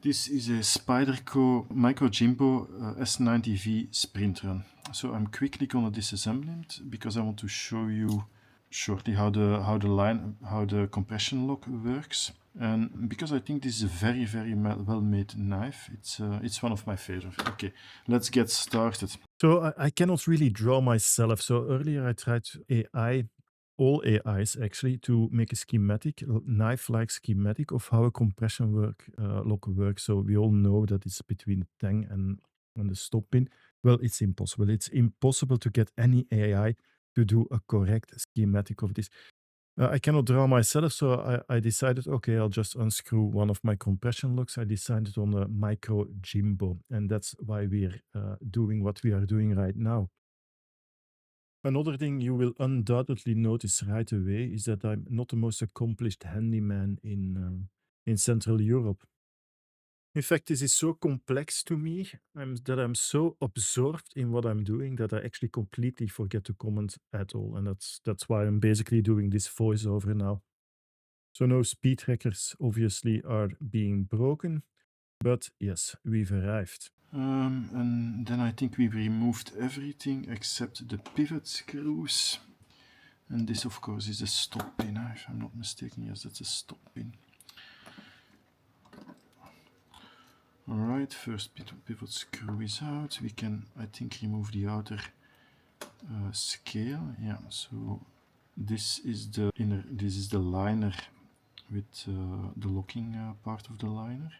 This is a Spyderco Microjimbo S90V sprint run. So I'm quickly gonna disassemble it because I want to show you shortly how the compression lock works. And because I think this is a very well-made knife, it's one of my favorites. Okay, let's get started. So I cannot really draw myself. So earlier I tried all AIs actually, to make a schematic, knife-like schematic of how a compression lock works. So we all know that it's between the tang and the stop pin. Well, it's impossible. It's impossible to get any AI to do a correct schematic of this. I cannot draw myself, so I decided, okay, I'll just unscrew one of my compression locks. I decided on a Microjimbo, and that's why we're doing what we are doing right now. Another thing you will undoubtedly notice right away is that I'm not the most accomplished handyman in Central Europe. In fact, this is so complex to me that I'm so absorbed in what I'm doing that I actually completely forget to comment at all, and that's why I'm basically doing this voiceover now. So no speed trackers obviously are being broken, but yes, we've arrived. And then I think we've removed everything except the pivot screws. And this, of course, is a stop pin, if I'm not mistaken. Yes, that's a stop pin. Alright, first pivot screw is out. We can, I think, remove the outer scale. Yeah, so this is the liner with the locking part of the liner.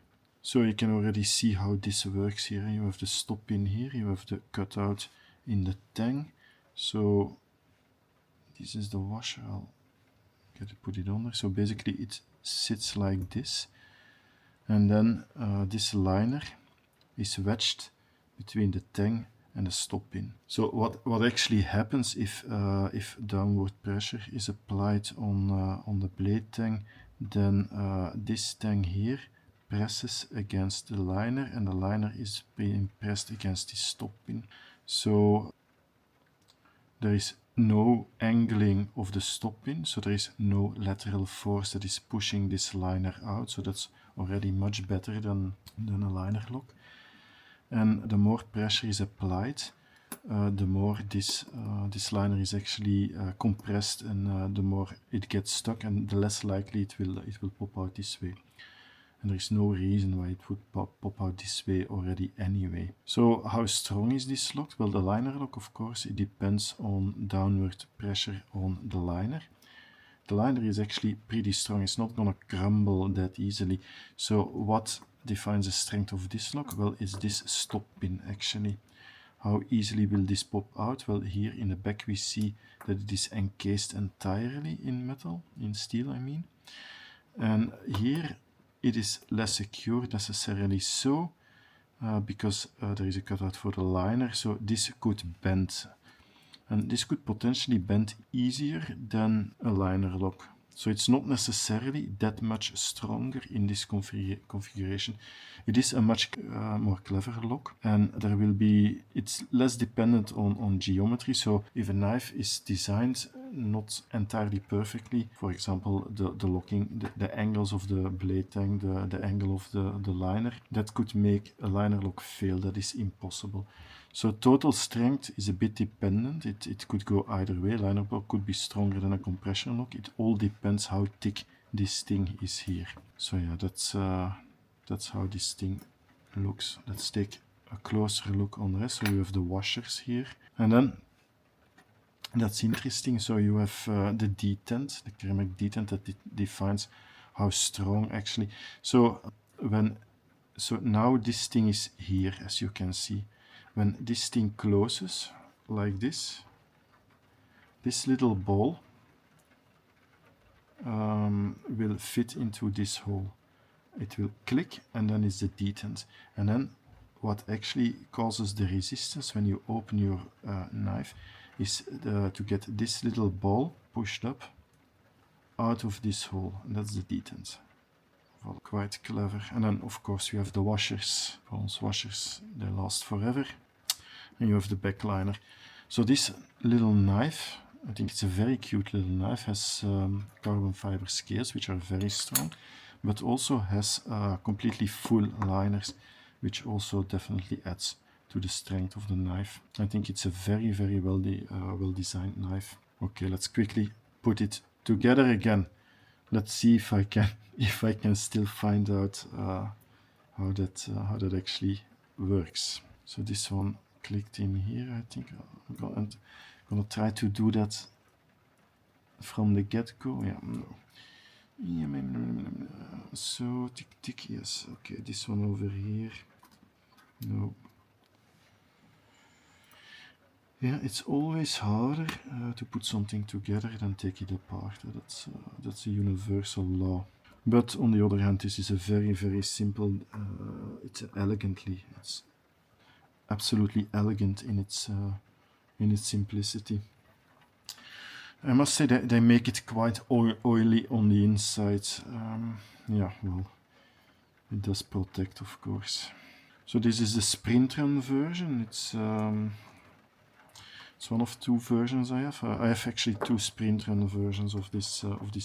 So you can already see how this works here. You have the stop pin here, you have the cutout in the tang. So this is the washer. I'll get to put it on there. So basically it sits like this, and then this liner is wedged between the tang and the stop pin. So what actually happens if downward pressure is applied on the blade tang, then this tang here presses against the liner, and the liner is being pressed against the stop pin. So there is no angling of the stop pin, so there is no lateral force that is pushing this liner out, so that's already much better than a liner lock. And the more pressure is applied, the more this liner is actually compressed, and the more it gets stuck, and the less likely it will pop out this way. And there is no reason why it would pop out this way already anyway. So how strong is this lock? Well, the liner lock, of course, it depends on downward pressure on the liner. The liner is actually pretty strong. It's not gonna crumble that easily. So what defines the strength of this lock? Well, it's this stop pin actually. How easily will this pop out? Well, here in the back we see that it is encased entirely in metal, in steel I mean. And here it is less secure necessarily so, because there is a cutout for the liner, so this could bend. And this could potentially bend easier than a liner lock. So it's not necessarily that much stronger in this configuration. It is a much more clever lock, and it's less dependent on geometry. So if a knife is designed not entirely perfectly, for example, the locking, the angles of the blade tang, the angle of the liner, that could make a liner lock fail. That is impossible. So total strength is a bit dependent. It could go either way. Liner lock could be stronger than a compression lock. It all depends how thick this thing is here. So yeah, that's how this thing looks. Let's take a closer look on the rest. So you have the washers here, and then that's interesting. So you have the detent, the ceramic detent that defines how strong actually. So now this thing is here, as you can see. When this thing closes like this little ball will fit into this hole. It will click, and then it's the detent. And then what actually causes the resistance when you open your knife is to get this little ball pushed up out of this hole, and that's the detent. Well, quite clever. And then of course you have the washers, bronze washers, they last forever. And you have the back liner. So this little knife, I think it's a very cute little knife, has carbon fiber scales which are very strong, but also has completely full liners, which also definitely adds to the strength of the knife. I think it's a very, very well designed knife. Okay, let's quickly put it together again. Let's see if I can still find out how that actually works. So this one clicked in here. I think I'm gonna try to do that from the get-go. Yeah. So tick, yes. Okay, this one over here. No. Yeah, it's always harder to put something together than take it apart. That's a universal law. But on the other hand, this is a very, very simple. It's absolutely elegant in its simplicity. I must say that they make it quite oily on the inside. Yeah, well, it does protect, of course. So this is the sprint run version. It's one of two versions I have. I have actually two sprint run versions of this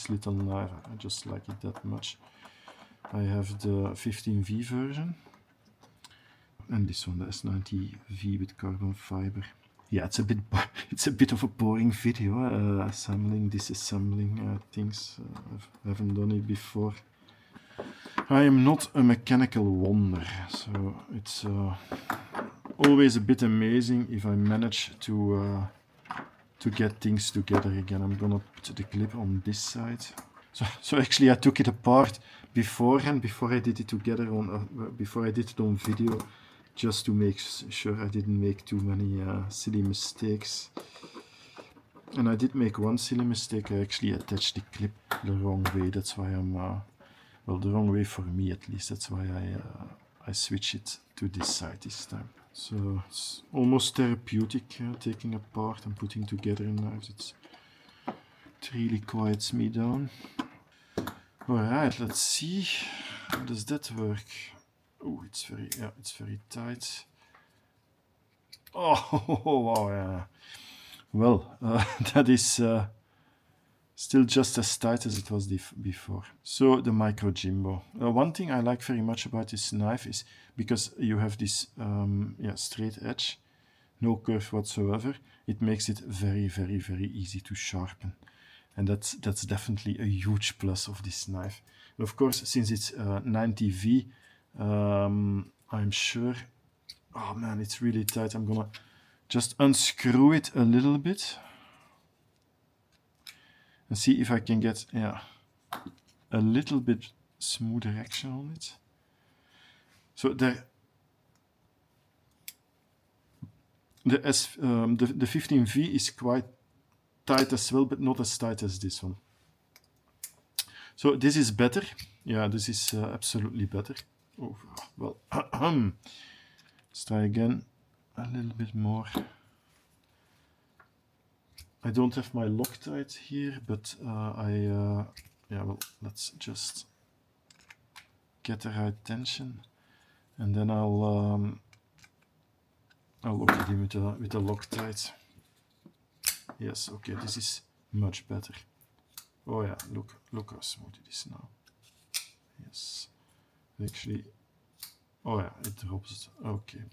little knife. I just like it that much. I have the 15V version, and this one, the S90V with carbon fiber. Yeah, it's a bit of a boring video, assembling, disassembling things. I haven't done it before. I am not a mechanical wonder, so it's always a bit amazing if I manage to get things together again. I'm gonna put the clip on this side. So actually, I took it apart beforehand, before I did it together before I did it on video, just to make sure I didn't make too many silly mistakes. And I did make one silly mistake. I actually attached the clip the wrong way. That's why I'm well, the wrong way for me at least. That's why I switch it to this side this time. So it's almost therapeutic taking apart and putting together knives. It really quiets me down. Alright, let's see. How does that work? Oh, it's very tight. Oh, wow, yeah. Well, that is still just as tight as it was before. So the Microjimbo. One thing I like very much about this knife is because you have this straight edge, no curve whatsoever. It makes it very, very, very easy to sharpen. And that's definitely a huge plus of this knife. And of course, since it's 90V, I'm sure... Oh man, it's really tight. I'm gonna just unscrew it a little bit and see if I can get a little bit smoother action on it. So the 15V is quite tight as well, but not as tight as this one. So this is better. Yeah, this is absolutely better. Oh, well, let's try again a little bit more. I don't have my Loctite here, but well, let's just get the right tension, and then I'll lock it in with the Loctite. Yes, okay, this is much better. Oh yeah, look how smooth it is now. Yes, actually, oh yeah, it drops. Okay.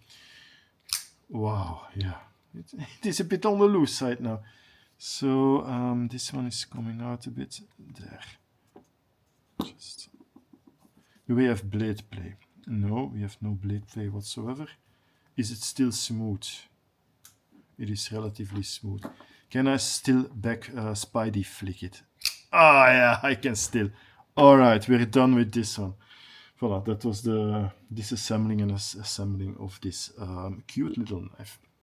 Wow, yeah, it is a bit on the loose side now. So this one is coming out a bit there. Just. Do we have blade play? No, we have no blade play whatsoever. Is it still smooth? It is relatively smooth. Can I still back Spidey flick it? Ah, yeah, I can still. Alright, we're done with this one. Voilà, that was the disassembling and assembling of this cute little knife.